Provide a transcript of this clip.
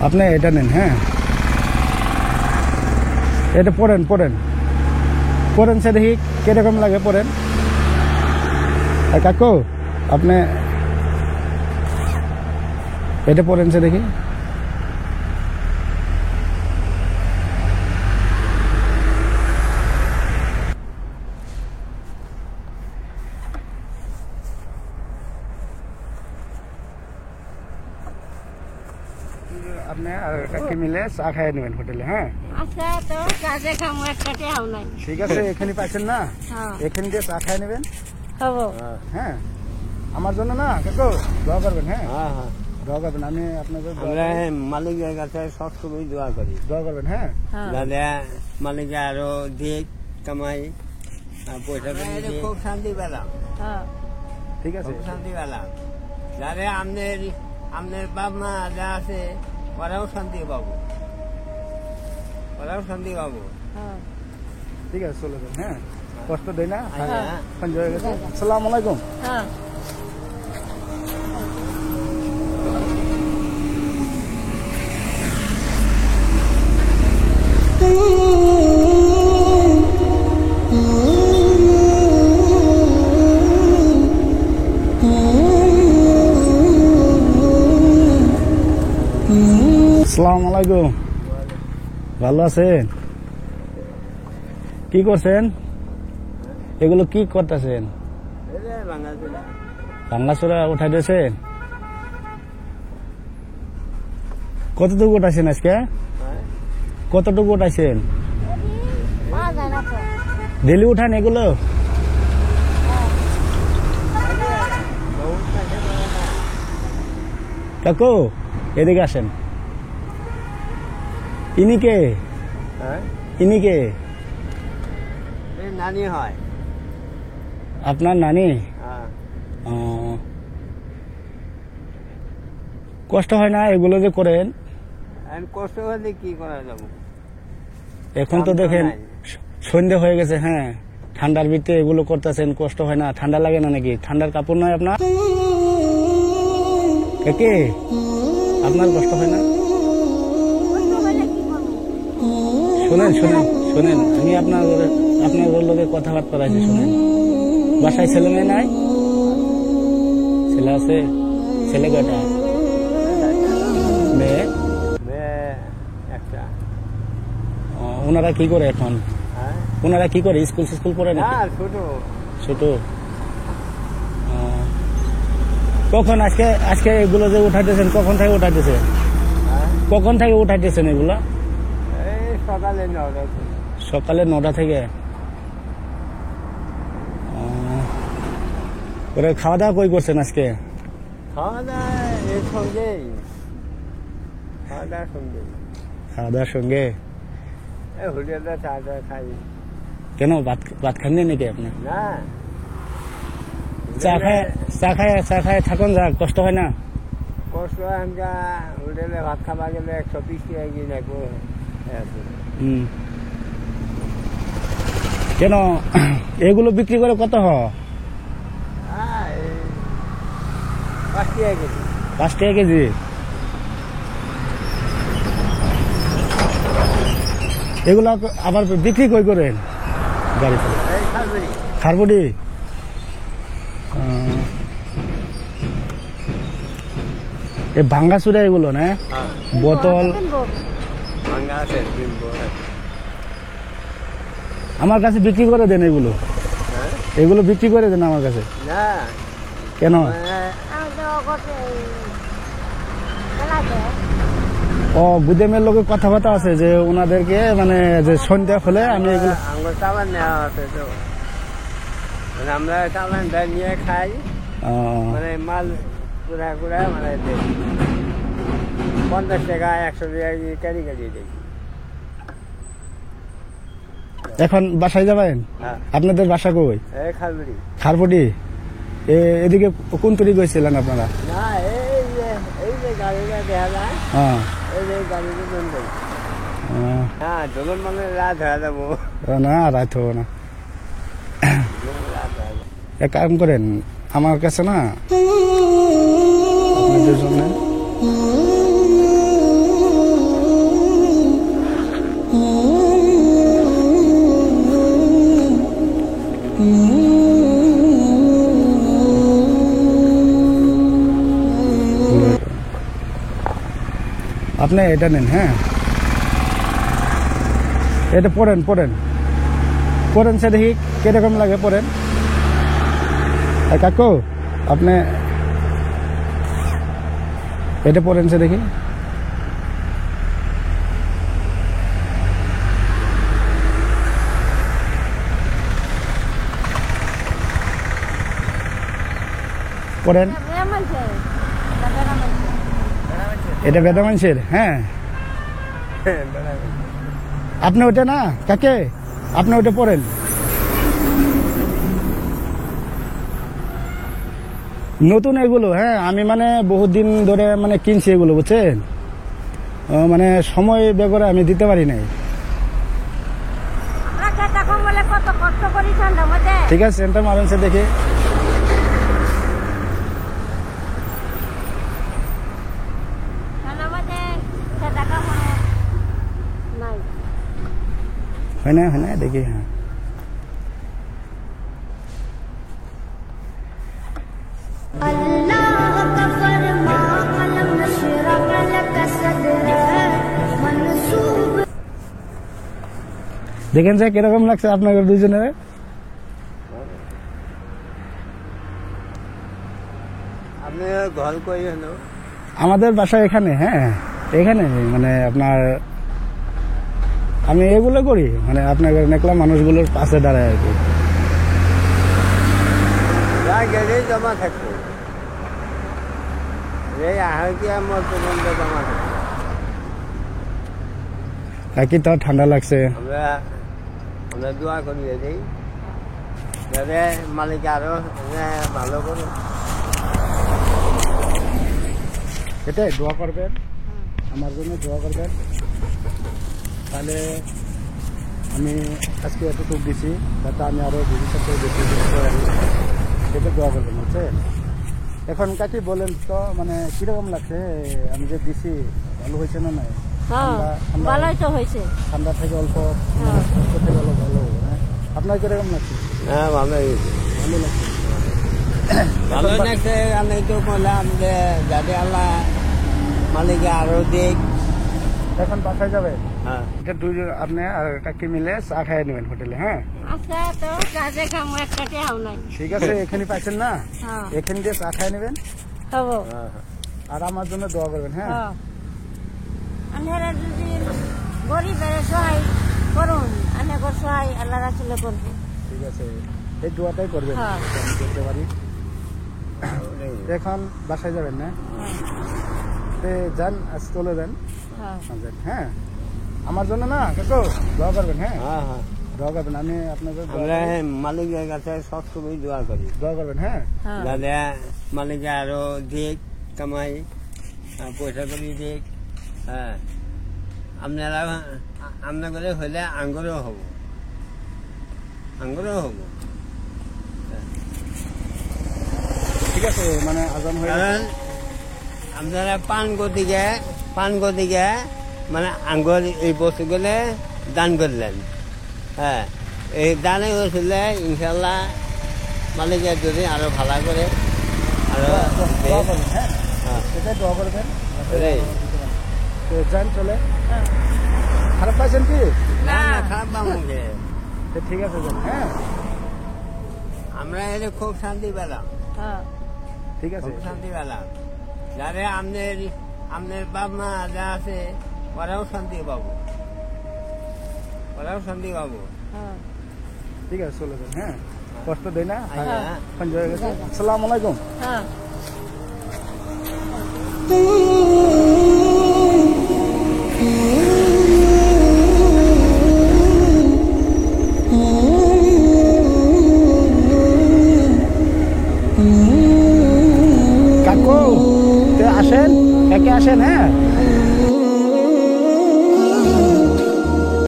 আপনি এটা নেন, হ্যাঁ এটা পড়েন পড়েন পড়েন, সে দেখি কিরকম লাগে পড়েন। কাকু আপনি এটা পড়েন, সে দেখি। আপনি আর কাকে মিলে চা খাই নেবেন হোটেলে, হ্যাঁ আচ্ছা তো কাজে খামু একটাতে হাও নাই। ঠিক আছে, এখানে পাচ্ছেন না, এখানে দিয়ে চা খাই নেবেন। হ্যাঁ আমার জন্য না কাকু দোয়া করবেন। হ্যাঁ দোয়া করবেন, আমি আপনাদের মালিকের কাছে সবসময় দোয়া করি, দোয়া করবেন। হ্যাঁ দাদা মালিকে আরো দিক কামাই পয়সা খুব শান্তি পেলাম। ঠিক আছে, খুব শান্তি পেলাম। যারা আপনার বাপ মা যা আছে ওরাও শান্তি পাবো, ওরাও শান্তি পাবো। ঠিক আছে চলে যান। হ্যাঁ কষ্ট দেয় না, সঞ্জয় হয়ে গেছে। আসসালামু আলাইকুম। আসসালামু আলাইকুম, ভালো আছেন? কি করছেন এগুলো, কি করতেছেন? ভাঙ্গাচোরা উঠাই দিয়েছেন? কতটুকু উঠাইছেন আজকে? কতটুকু উঠাইছেন? ডেলি উঠান এগুলো? কাকু এদিকে আসেন। ইনি কে? ইনি কে? নানি হয়। আপনার নানি? কষ্ট হয় না এগুলো যে করেন? কষ্ট হলে কি করা যাবো, এখন তো দেখেন সন্ধ্যে হয়ে গেছে। হ্যাঁ ঠান্ডার ভিতরে এগুলো করতেছেন, কষ্ট হয় না? ঠান্ডা লাগে না নাকি? ঠান্ডার কাপড় নয় আপনার? কে আপনার কষ্ট হয় না? শোনেন শোনেন শোনেন, আমি আপনার লোকের কথাবার্তা আছে, শোনেন। বাসায় ছেলে মেয়ে নাই? ছেলে আছে? ছেলে কয়টা? মেয়ে? একটা। ওনারা কি করে এখন? ওনারা কি করে? স্কুল পড়ে না? ছোট ছোট। কখন আজকে এগুলো যে উঠাইতেছেন, কখন থেকে উঠাইতেছেন? কখন থেকে উঠাইতেছেন এগুলা? সকালে 9টা থেকে। ওরা খাওয়া দাওয়া কই করছেন আজকে? খাওয়া দাওয়ার সঙ্গে হোটেলে চা খাই। কেন ভাত খাননি নাকি আপনি? না, চা খায় থাকুন, যা কষ্ট হয় না? কষ্ট আমরা হোটেলে ভাত খাবা গেলে 120 টাকা কিনে রাখবো। কেন এগুলো বিক্রি করে কত হয়? 5 টাকা কেজি। 5 টাকা কেজি? এগুলো আবার বিক্রি কই করেন? গাড়ি করে খারবুড়ি। এই ভাঙ্গাচুরা এগুলো না, বোতল। আমার কাছে বিক্রি করে দেন এগুলো, এগুলো বিক্রি করে দেন আমার কাছে। কেন? ও গুদেমের লোকে কথাবার্তা আছে যে ওনাদেরকে মানে যে সন্ধ্যা হলে আমি এগুলো চালান নেওয়া আছে, তো আমরা চালান নিয়ে খাই, মানে মাল গুড়া গুড়া মানে 50 টাকা 100 টাকা ক্যারি ক্যারি দিই। এখন বাসায় যাবেন? আপনাদের বাসা কই? খারবুড়ি। এদিকে কোন তরি গেছিলেন আপনারা? না, এই যে গাড়িটা দেখা যায়, এই যে গাড়িটা কোন যাই। হ্যাঁ যখন মানে রাত হয়ে যাবো। না রাত হবো না, এক কাম করেন আমার কাছে না আপনাদের জন্য আপনি এটা নেন, হ্যাঁ এটা পড়েন পড়েন পড়েন, সে দেখি কিরকম লাগে পড়েন। কাকু আপনি এটা পড়েন, সে দেখি। পড়েন, এটা বেদা মানুষের, হ্যাঁ আপনি ওটা না কাকে, আপনি ওটা পড়েন। নতুন এগুলো, হ্যাঁ আমি মানে বহুত দিন ধরে মানে কিনছি এগুলো, বুঝছেন, মানে সময় বের করে আমি দিতে পারি নাই। ঠিক আছে, সেন্টার মারেন, সে দেখি। হয় না দেখি, হ্যাঁ দেখেন স্যার কিরকম লাগছে আপনাদের দুজনের। আপনি ঘর কই হলো? আমাদের বাসা এখানে, হ্যাঁ এখানে মানে আপনার আমি এগুলো করি, মানে আপনার দেখলাম মানুষগুলোর পাশে দাঁড়ায় আর কি। যা গেলেই জমা থাকতো, এই আহাকিয়া মর্তবন্ধ জমা থাকতো। কি তো ঠান্ডা লাগছে, আমরা দোয়া করি দিই যাতে মালিক আরো ভালো করুন। এটাই দোয়া করবেন, আমার জন্য দোয়া করবেন। তাহলে আমি আজকে এতটুকু দিছি, যাতে আমি আরো ভবিষ্যতে বেশি করতে পারি, সেটা দোয়া করবেন, বুঝছেন। এখন কাকি বলেন তো, মানে কিরকম লাগছে আমি যে দিছি, ভালো হয়েছে না নাই? ভালোই তো হয়েছে, ঠান্ডা থেকে অল্প থেকে অল্প ভালো, হ্যাঁ আপনার কিরকম লাগছে? হ্যাঁ ভালোই ভালো লাগছে, ভালো লাগছে। আমি তো বললাম যে যাতে আল্লাহ মালিকে আরো দিক। এখন বাসায় যাবে, হ্যাঁ এটা দুইজন আপনি আর কাকি মিলে চা খাই নেবেন হোটেলে, হ্যাঁ আচ্ছা তো কাজে কাম একটাতে হাও নাই। ঠিক আছে, এখানে পাইছেন না, এখান দিয়ে চা খাই নেবেন হবো, আর আমার জন্য দোয়া করবেন, হ্যাঁ আন্ধারা যদি গরিবের সহায় করুন, অনেক সহায় আল্লাহ রাসূলে করবো। ঠিক আছে, এই দোয়াটাই করবেন, আমি করতে পারি। এখন বাসায় যাবেন না, যান আজ চলে যান, হ্যাঁ আমার জন্য না কাকু দোয়া করবেন, হ্যাঁ দোয়া করবেন। আমি আপনাদের মালিকের কাছে সবসময় দোয়া করি, দোয়া করবেন, হ্যাঁ যাতে মালিকে আরো দিক কামাই পয়সা করি দিক। হ্যাঁ আপনারা আপনাদের হলে আঙ্গুরও হব, আঙ্গুরও হব। ঠিক আছে, মানে আজান হয়ে কারণ আপনারা পান গতিকে মানে আঙ্গুর এই বস্তুগুলো দান করলেন। হ্যাঁ এই দানে হয়েছিল ইনশাল্লাহ মালিকে যদি আরো ভালো করে আরো দোয়া করবেন, হ্যাঁ সেটাই দোয়া করবেন। যান চলে, খারাপ পাইছেন কি? না খারাপ পাবো, ঠিক আছে যান, হ্যাঁ আমরা এলে খুব শান্তি পেলাম, ঠিক আছে খুব শান্তি পেলাম। যারা আপনার বাপ মা যা আছে ওরাও শান্তি পাবো, ওরাও শান্তি পাবো। ঠিক আছে চলে যান, হ্যাঁ কষ্ট দেয় না। হ্যাঁ আসসালামু আলাইকুম। কাকু আসেন, কাকে আসেন, হ্যাঁ